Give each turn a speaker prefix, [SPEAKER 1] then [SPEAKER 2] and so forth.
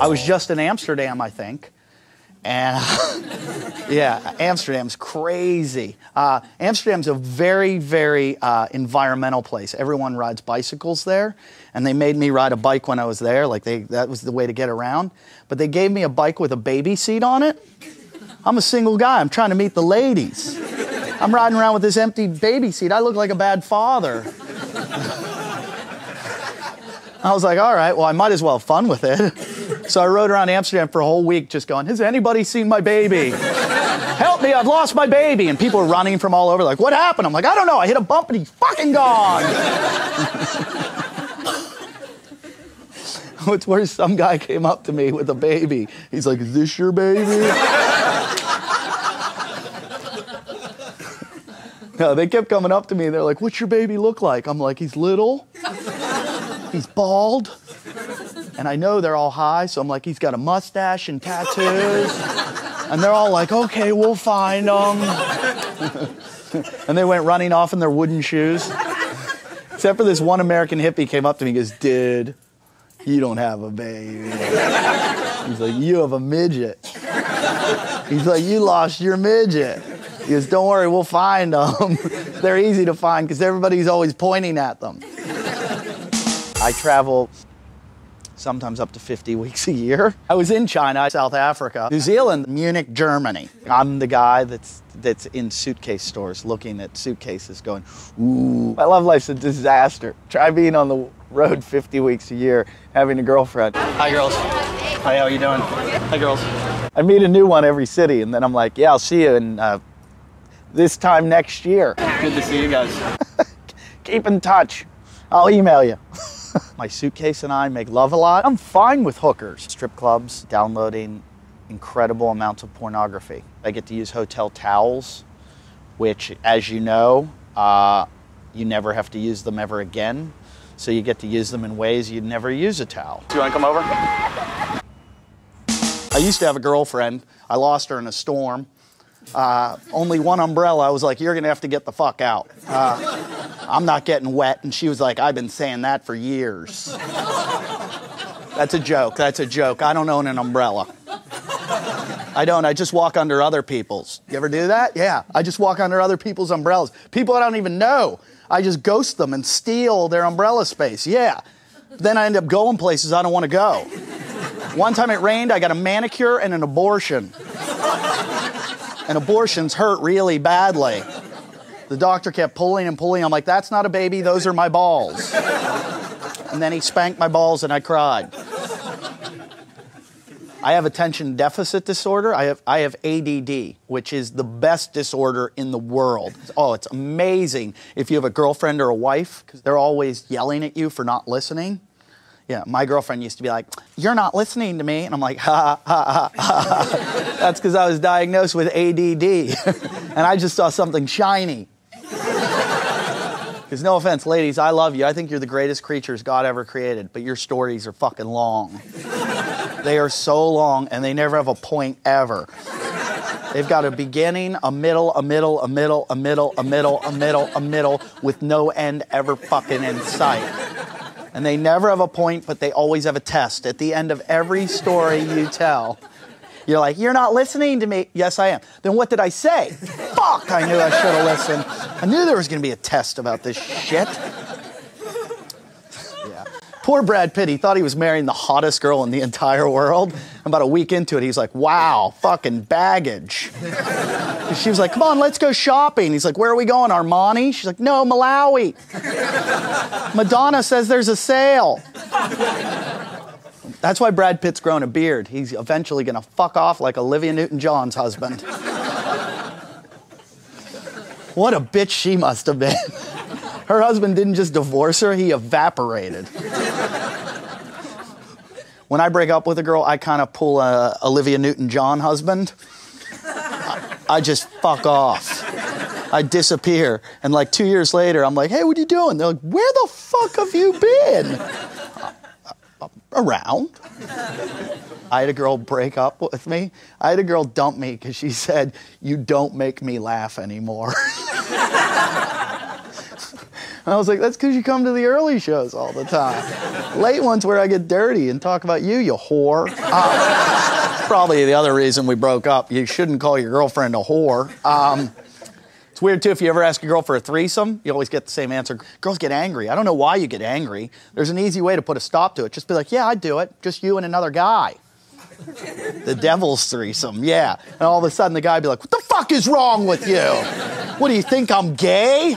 [SPEAKER 1] I was just in Amsterdam, I think. And yeah, Amsterdam's crazy. Amsterdam's a very, very environmental place. Everyone rides bicycles there, and they made me ride a bike when I was there. Like that was the way to get around. But they gave me a bike with a baby seat on it. I'm a single guy. I'm trying to meet the ladies. I'm riding around with this empty baby seat. I look like a bad father. I was like, all right, well, I might as well have fun with it. So I rode around Amsterdam for a whole week just going, has anybody seen my baby? Help me, I've lost my baby. And people are running from all over like, what happened? I'm like, I don't know, I hit a bump and he's fucking gone. What's worse, some guy came up to me with a baby. He's like, is this your baby? No, they kept coming up to me and they're like, what's your baby look like? I'm like, he's little, he's bald, and I know they're all high, so I'm like, he's got a mustache and tattoos. And they're all like, okay, we'll find him. And they went running off in their wooden shoes. Except for this one American hippie came up to me and goes, dude, you don't have a baby. He's like, you have a midget. He's like, you lost your midget. He goes, don't worry, we'll find them. They're easy to find because everybody's always pointing at them. I travel sometimes up to 50 weeks a year. I was in China, South Africa, New Zealand, Munich, Germany. I'm the guy that's in suitcase stores looking at suitcases going, ooh, my love life's a disaster. Try being on the road 50 weeks a year, having a girlfriend. Hi, girls. Hi, how are you doing? Hi, girls. I meet a new one every city, and then I'm like, yeah, I'll see you in this time next year.
[SPEAKER 2] Good to see you guys.
[SPEAKER 1] Keep in touch. I'll email you. My suitcase and I make love a lot. I'm fine with hookers. Strip clubs, downloading incredible amounts of pornography. I get to use hotel towels, which, as you know, you never have to use them ever again. So you get to use them in ways you'd never use a towel.
[SPEAKER 2] Do you want to come over?
[SPEAKER 1] I used to have a girlfriend. I lost her in a storm. Only one umbrella. I was like, you're gonna have to get the fuck out. I'm not getting wet. And she was like, I've been saying that for years. That's a joke, that's a joke. I don't own an umbrella. I don't, I just walk under other people's. You ever do that? Yeah, I just walk under other people's umbrellas. People I don't even know. I just ghost them and steal their umbrella space, yeah. Then I end up going places I don't want to go. One time it rained, I got a manicure and an abortion. And abortions hurt really badly. The doctor kept pulling and pulling. I'm like, that's not a baby, those are my balls. And then he spanked my balls and I cried. I have attention deficit disorder. I have ADD, which is the best disorder in the world. Oh, it's amazing if you have a girlfriend or a wife, because they're always yelling at you for not listening. Yeah, my girlfriend used to be like, you're not listening to me. And I'm like, ha, ha, ha, ha. That's because I was diagnosed with ADD. And I just saw something shiny. Because no offense, ladies, I love you. I think you're the greatest creatures God ever created. But your stories are fucking long. They are so long, and they never have a point ever. They've got a beginning, a middle, a middle, a middle, a middle, a middle, a middle, a middle, with no end ever fucking in sight. And they never have a point, but they always have a test. At the end of every story you tell, you're like, you're not listening to me. Yes, I am. Then what did I say? Fuck, I knew I should have listened. I knew there was going to be a test about this shit. Yeah. Poor Brad Pitt, he thought he was marrying the hottest girl in the entire world. About a week into it, he's like, wow, fucking baggage. She was like, come on, let's go shopping. He's like, where are we going, Armani? She's like, no, Malawi. Madonna says there's a sale. That's why Brad Pitt's grown a beard. He's eventually gonna fuck off like Olivia Newton-John's husband. What a bitch she must have been. Her husband didn't just divorce her, he evaporated. When I break up with a girl, I kind of pull a Olivia Newton-John husband. I just fuck off. I disappear. And like 2 years later, I'm like, hey, what are you doing? They're like, where the fuck have you been? Around. I had a girl break up with me. I had a girl dump me because she said, you don't make me laugh anymore. I was like, that's because you come to the early shows all the time. Late ones where I get dirty and talk about you, you whore. Probably the other reason we broke up. You shouldn't call your girlfriend a whore. It's weird, too, if you ever ask a girl for a threesome, you always get the same answer. Girls get angry. I don't know why you get angry. There's an easy way to put a stop to it. Just be like, yeah, I'd do it. Just you and another guy. The devil's threesome, yeah. And all of a sudden the guy would be like, what the fuck is wrong with you? What, do you think I'm gay?